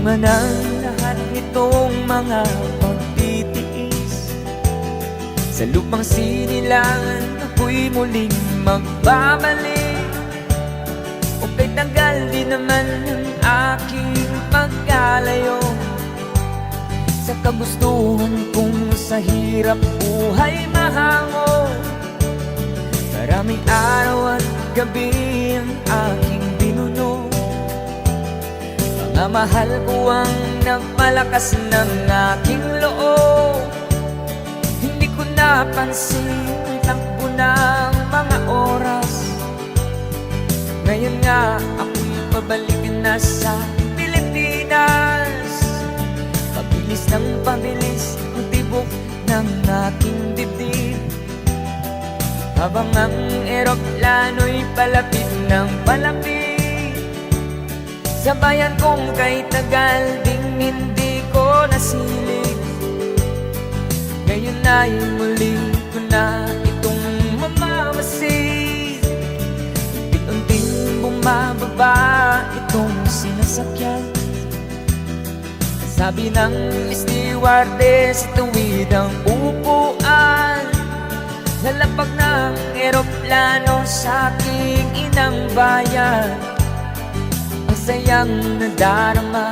Bunga ng lahat nitong mga pagtitiis, sa lupang sinilangan ako'y muling magbabalik. O kay tagal din naman ang aking pagkalayo sa kagustuhan kong sa hirap buhay mahango. Maraming araw at gabi ang aking binuno, mga mahal ko ang nagpalakas ng aking loob. Hindi ko napansin ang takbo ng mga oras. Ngayon nga ako'y pabalik na sa Pilipinas. Pabilis ng pabilis ang tibok ng aking dibdib, habang ang eroplano'y palapit ng palapit sa bayan kong kay tagal ding hindi ko nasilip. Ngayon ay muli ko na itong mamamasid. Unti-unting bumababa itong sinasakyan. Sabi ng stewardess, tuwid ang upuan. Lalapag ng eroplano sa aking inang bayan. Ang sayang nadarama